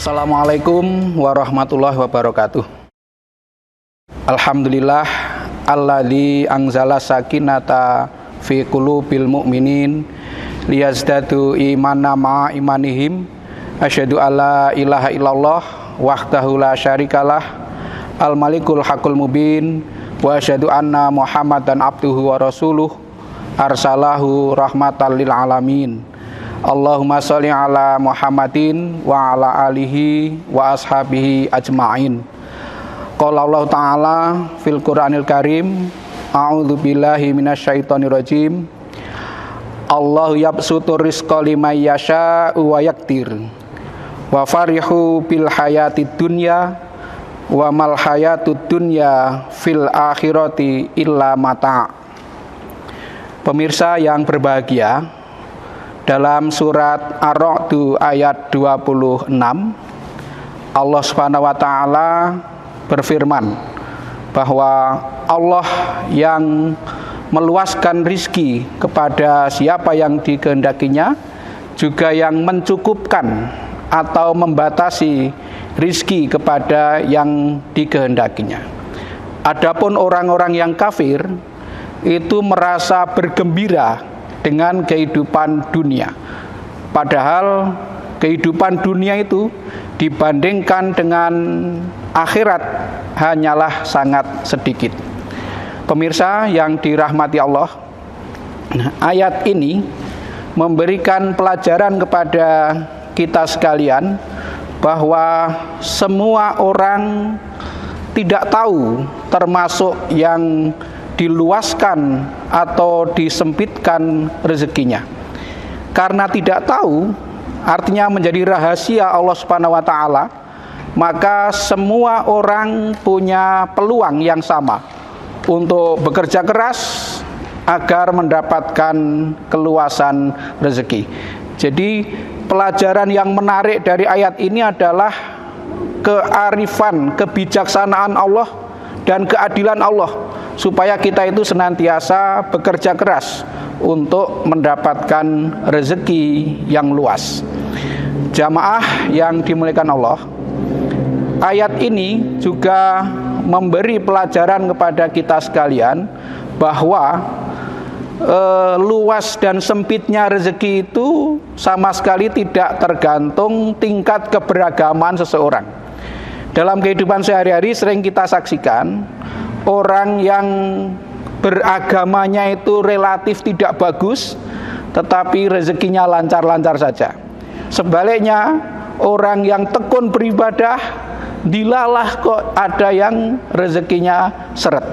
Assalamualaikum warahmatullahi wabarakatuh. Alhamdulillah alladzi anzala sakinata fi qulubil mu'minin liyazdadu imanan ma imanihim. Asyhadu alla ilaha illallah wahdahu la syarikalah al malikul haqqul mubin wa asyhadu anna muhammadan abduhu wa rasuluh arsalahu rahmatan lil alamin. Allahumma sholli ala Muhammadin wa ala alihi wa ashabihi ajma'in. Qala Allah Ta'ala fil Qur'anil Karim, a'udzu billahi minasyaitonir rajim. Allahu yabsutur rizqa liman yasha'u wa yaqdir. Wa farihu bil hayatid dunya wa mal hayatud dunya fil akhirati illa mata'. Pemirsa yang berbahagia, dalam surat Ar-Ra'd ayat 26, Allah Subhanahu wa taala berfirman bahwa Allah yang meluaskan rizki kepada siapa yang dikehendakinya, juga yang mencukupkan atau membatasi rizki kepada yang dikehendakinya. Adapun orang-orang yang kafir itu merasa bergembira dengan kehidupan dunia, padahal kehidupan dunia itu dibandingkan dengan akhirat hanyalah sangat sedikit. Pemirsa yang dirahmati Allah, ayat ini memberikan pelajaran kepada kita sekalian bahwa semua orang tidak tahu, termasuk yang diluaskan atau disempitkan rezekinya. Karena tidak tahu, artinya menjadi rahasia Allah Subhanahu wa taala, maka semua orang punya peluang yang sama untuk bekerja keras agar mendapatkan keluasan rezeki. Jadi pelajaran yang menarik dari ayat ini adalah kearifan, kebijaksanaan Allah dan keadilan Allah, supaya kita itu senantiasa bekerja keras untuk mendapatkan rezeki yang luas. Jamaah yang dimuliakan Allah, ayat ini juga memberi pelajaran kepada kita sekalian bahwa luas dan sempitnya rezeki itu sama sekali tidak tergantung tingkat keberagaman seseorang. Dalam kehidupan sehari-hari sering kita saksikan orang yang beragamanya itu relatif tidak bagus, tetapi rezekinya lancar-lancar saja. Sebaliknya, orang yang tekun beribadah, dilalah kok ada yang rezekinya seret.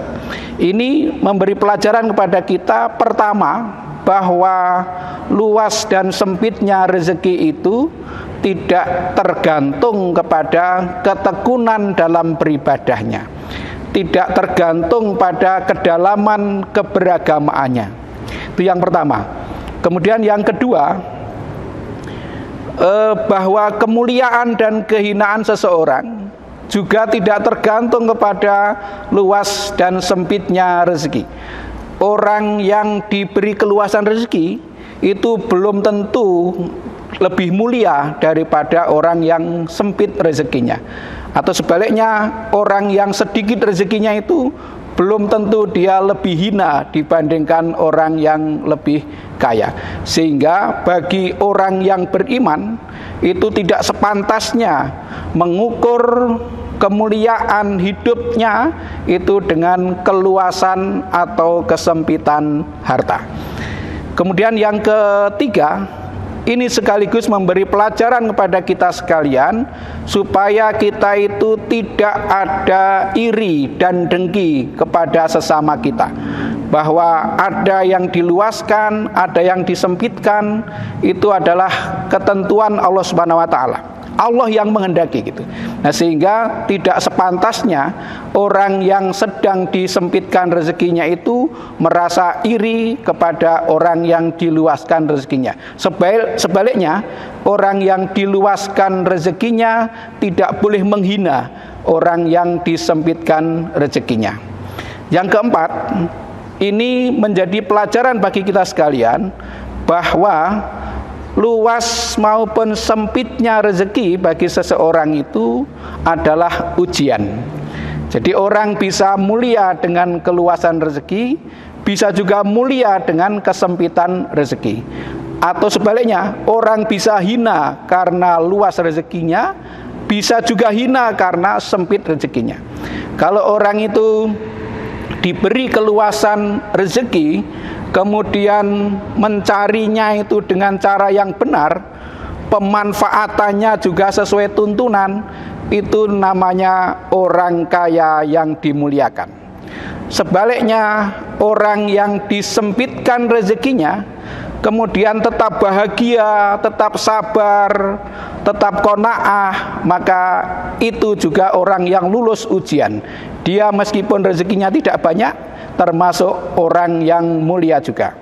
Ini memberi pelajaran kepada kita, pertama, bahwa luas dan sempitnya rezeki itu tidak tergantung kepada ketekunan dalam beribadahnya, tidak tergantung pada kedalaman keberagamaannya. Itu yang pertama. Kemudian yang kedua, bahwa kemuliaan dan kehinaan seseorang juga tidak tergantung kepada luas dan sempitnya rezeki. Orang yang diberi keluasan rezeki itu belum tentu lebih mulia daripada orang yang sempit rezekinya. Atau sebaliknya, orang yang sedikit rezekinya itu belum tentu dia lebih hina dibandingkan orang yang lebih kaya. Sehingga bagi orang yang beriman itu tidak sepantasnya mengukur kemuliaan hidupnya itu dengan keluasan atau kesempitan harta. Kemudian yang ketiga, ini sekaligus memberi pelajaran kepada kita sekalian supaya kita itu tidak ada iri dan dengki kepada sesama kita, bahwa ada yang diluaskan, ada yang disempitkan, itu adalah ketentuan Allah Subhanahu wa taala. Allah yang menghendaki gitu. Nah, sehingga tidak sepantasnya orang yang sedang disempitkan rezekinya itu merasa iri kepada orang yang diluaskan rezekinya. Sebaliknya, orang yang diluaskan rezekinya tidak boleh menghina orang yang disempitkan rezekinya. Yang keempat, ini menjadi pelajaran bagi kita sekalian bahwa luas maupun sempitnya rezeki bagi seseorang itu adalah ujian. Jadi orang bisa mulia dengan keluasan rezeki, bisa juga mulia dengan kesempitan rezeki. Atau sebaliknya, orang bisa hina karena luas rezekinya, bisa juga hina karena sempit rezekinya. Kalau orang itu diberi keluasan rezeki, kemudian mencarinya itu dengan cara yang benar, pemanfaatannya juga sesuai tuntunan, itu namanya orang kaya yang dimuliakan. Sebaliknya, orang yang disempitkan rezekinya, kemudian tetap bahagia, tetap sabar, tetap qanaah, maka itu juga orang yang lulus ujian. Dia meskipun rezekinya tidak banyak, termasuk orang yang mulia juga.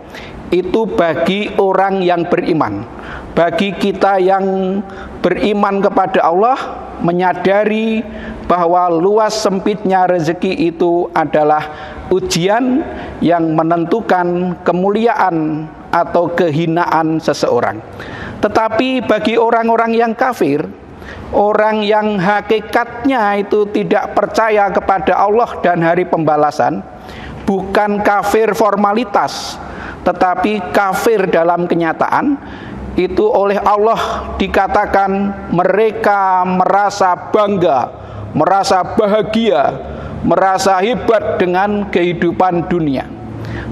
Itu bagi orang yang beriman. Bagi kita yang beriman kepada Allah, menyadari bahwa luas sempitnya rezeki itu adalah ujian yang menentukan kemuliaan atau kehinaan seseorang. Tetapi bagi orang-orang yang kafir, orang yang hakikatnya itu tidak percaya kepada Allah dan hari pembalasan, bukan kafir formalitas, tetapi kafir dalam kenyataan, itu oleh Allah dikatakan mereka merasa bangga, merasa bahagia, merasa hebat dengan kehidupan dunia.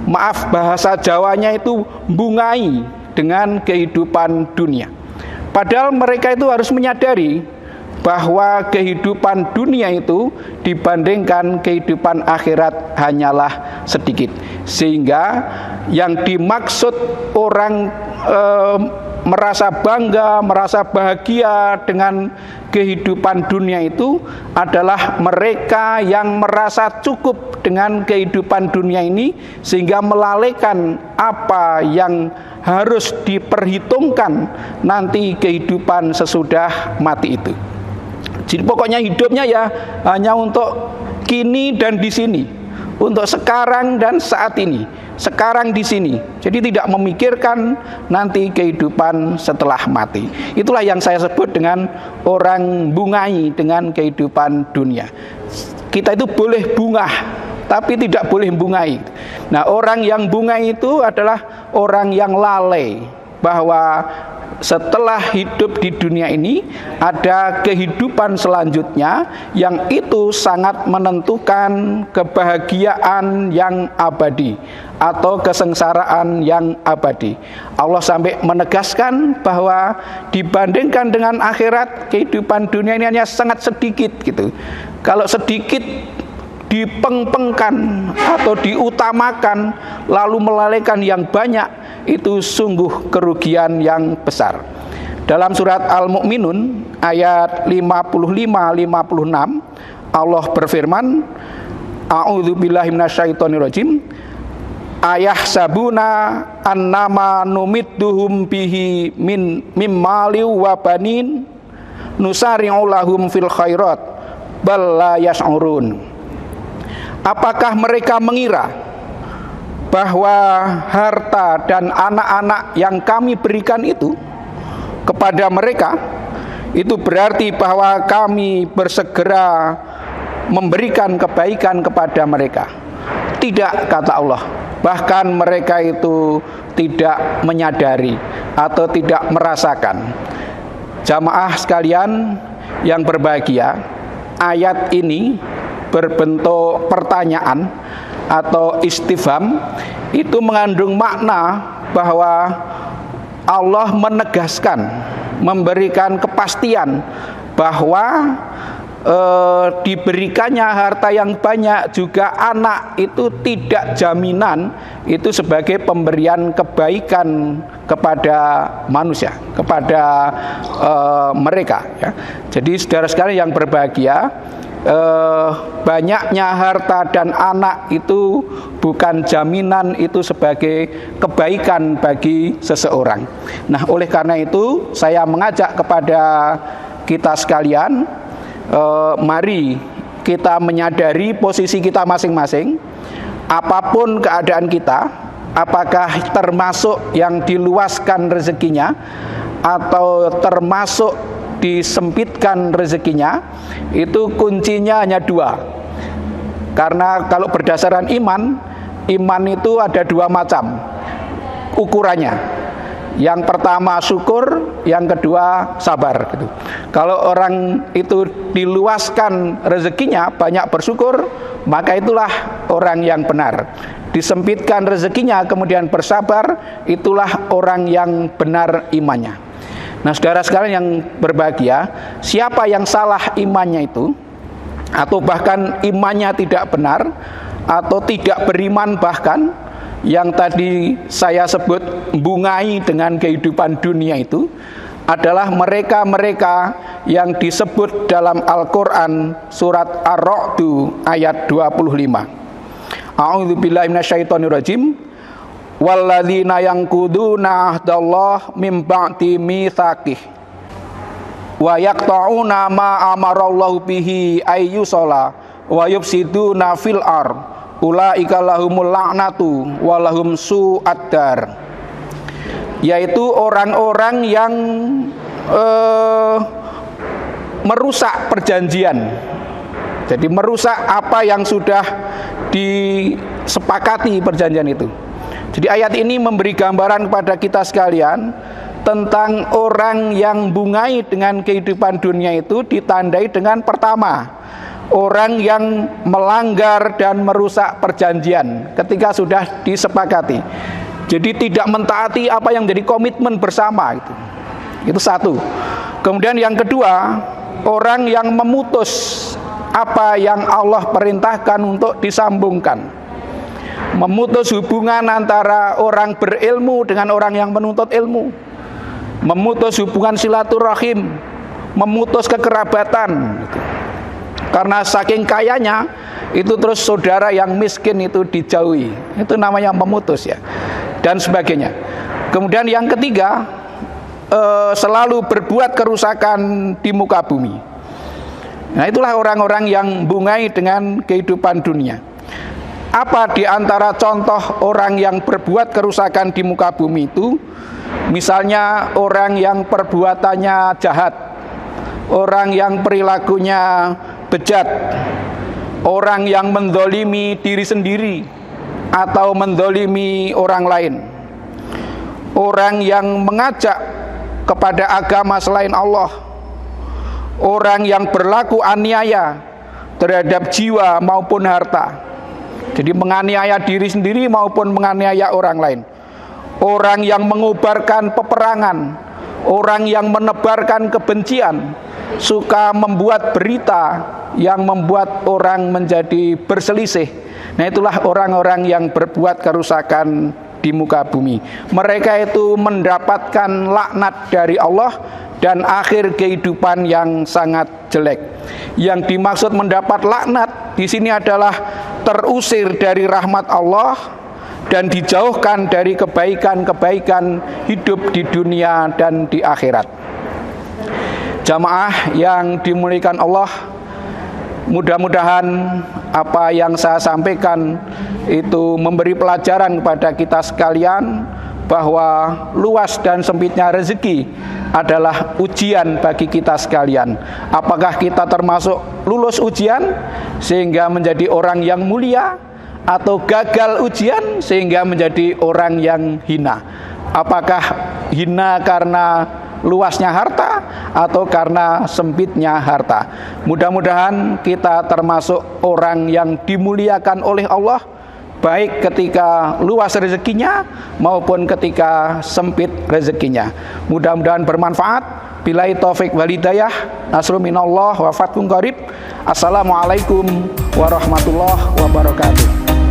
Maaf, bahasa Jawanya itu bungai dengan kehidupan dunia. Padahal mereka itu harus menyadari bahwa kehidupan dunia itu dibandingkan kehidupan akhirat hanyalah sedikit. Sehingga yang dimaksud orang merasa bangga, merasa bahagia dengan kehidupan dunia itu adalah mereka yang merasa cukup dengan kehidupan dunia ini, sehingga melalaikan apa yang harus diperhitungkan nanti kehidupan sesudah mati itu. Jadi pokoknya hidupnya ya hanya untuk kini dan di sini, untuk sekarang dan saat ini, sekarang di sini. Jadi tidak memikirkan nanti kehidupan setelah mati. Itulah yang saya sebut dengan orang bungai dengan kehidupan dunia. Kita itu boleh bungah, tapi tidak boleh bungai. Nah, orang yang bungai itu adalah orang yang lalai bahwa setelah hidup di dunia ini ada kehidupan selanjutnya yang itu sangat menentukan kebahagiaan yang abadi atau kesengsaraan yang abadi. Allah sampai menegaskan bahwa dibandingkan dengan akhirat, kehidupan dunia ini hanya sangat sedikit gitu. Kalau sedikit dipengpengkan atau diutamakan lalu melalaikan yang banyak, itu sungguh kerugian yang besar. Dalam surat Al-Mu'minun ayat 55-56 Allah berfirman, A'udzubillahi minasyaitonirrajim, ayahsabuna annama numidduhum bihi min mimali wa banin nusari'u lahum fil khairat bal la yash'urun. Apakah mereka mengira bahwa harta dan anak-anak yang kami berikan itu kepada mereka itu berarti bahwa kami bersegera memberikan kebaikan kepada mereka? Tidak, kata Allah. Bahkan mereka itu tidak menyadari atau tidak merasakan. Jamaah sekalian yang berbahagia, ayat ini berbentuk pertanyaan atau istifham, itu mengandung makna bahwa Allah menegaskan, memberikan kepastian bahwa diberikannya harta yang banyak juga anak itu tidak jaminan itu sebagai pemberian kebaikan kepada manusia, kepada mereka ya. Jadi saudara-saudara yang berbahagia, banyaknya harta dan anak itu bukan jaminan itu sebagai kebaikan bagi seseorang. Nah, oleh karena itu saya mengajak kepada kita sekalian, mari kita menyadari posisi kita masing-masing. Apapun keadaan kita, apakah termasuk yang diluaskan rezekinya atau termasuk disempitkan rezekinya, itu kuncinya hanya dua. Karena kalau berdasarkan iman itu ada dua macam ukurannya. Yang pertama syukur, yang kedua sabar gitu. Kalau orang itu diluaskan rezekinya, banyak bersyukur, maka itulah orang yang benar. Disempitkan rezekinya kemudian bersabar, itulah orang yang benar imannya. Nah, saudara sekalian yang berbahagia, siapa yang salah imannya itu, atau bahkan imannya tidak benar, atau tidak beriman bahkan, yang tadi saya sebut bungai dengan kehidupan dunia, itu adalah mereka-mereka yang disebut dalam Al-Quran surat Ar-Ra'd ayat 25. A'udzubillahi minasyaitonirrajim. Walladzina yanquduna ahdallah mim ba'di mitsaqih wa yaqta'una ma amarallahu bihi ayyusala wa yufsiduna fil ardh ulaika lahumul la'natu walahum su'addar. Yaitu orang-orang yang merusak perjanjian. Jadi merusak apa yang sudah disepakati perjanjian itu. Jadi ayat ini memberi gambaran kepada kita sekalian tentang orang yang bungai dengan kehidupan dunia itu ditandai dengan pertama, orang yang melanggar dan merusak perjanjian ketika sudah disepakati. Jadi tidak mentaati apa yang menjadi komitmen bersama itu. Itu satu. Kemudian yang kedua, orang yang memutus apa yang Allah perintahkan untuk disambungkan. Memutus hubungan antara orang berilmu dengan orang yang menuntut ilmu. Memutus hubungan silaturahim, memutus kekerabatan gitu. Karena saking kayanya itu terus saudara yang miskin itu dijauhi. Itu namanya memutus ya. Dan sebagainya. Kemudian yang ketiga, selalu berbuat kerusakan di muka bumi. Nah, itulah orang-orang yang bungai dengan kehidupan dunia. Apa di antara contoh orang yang berbuat kerusakan di muka bumi itu? Misalnya orang yang perbuatannya jahat, orang yang perilakunya bejat, orang yang mendolimi diri sendiri atau mendolimi orang lain, orang yang mengajak kepada agama selain Allah, orang yang berlaku aniaya terhadap jiwa maupun harta. Jadi menganiaya diri sendiri maupun menganiaya orang lain. Orang yang mengubarkan peperangan, orang yang menebarkan kebencian, suka membuat berita yang membuat orang menjadi berselisih. Nah, itulah orang-orang yang berbuat kerusakan di muka bumi. Mereka itu mendapatkan laknat dari Allah dan akhir kehidupan yang sangat jelek. Yang dimaksud mendapat laknat di sini adalah terusir dari rahmat Allah dan dijauhkan dari kebaikan-kebaikan hidup di dunia dan di akhirat. Jamaah yang dimuliakan Allah, mudah-mudahan apa yang saya sampaikan itu memberi pelajaran kepada kita sekalian bahwa luas dan sempitnya rezeki adalah ujian bagi kita sekalian. Apakah kita termasuk lulus ujian sehingga menjadi orang yang mulia, atau gagal ujian sehingga menjadi orang yang hina? Apakah hina karena luasnya harta atau karena sempitnya harta? Mudah-mudahan kita termasuk orang yang dimuliakan oleh Allah, baik ketika luas rezekinya maupun ketika sempit rezekinya. Mudah-mudahan bermanfaat. Billahi taufik wal hidayah. Nasrun minallah wa fathun qarib. Assalamualaikum warahmatullahi wabarakatuh.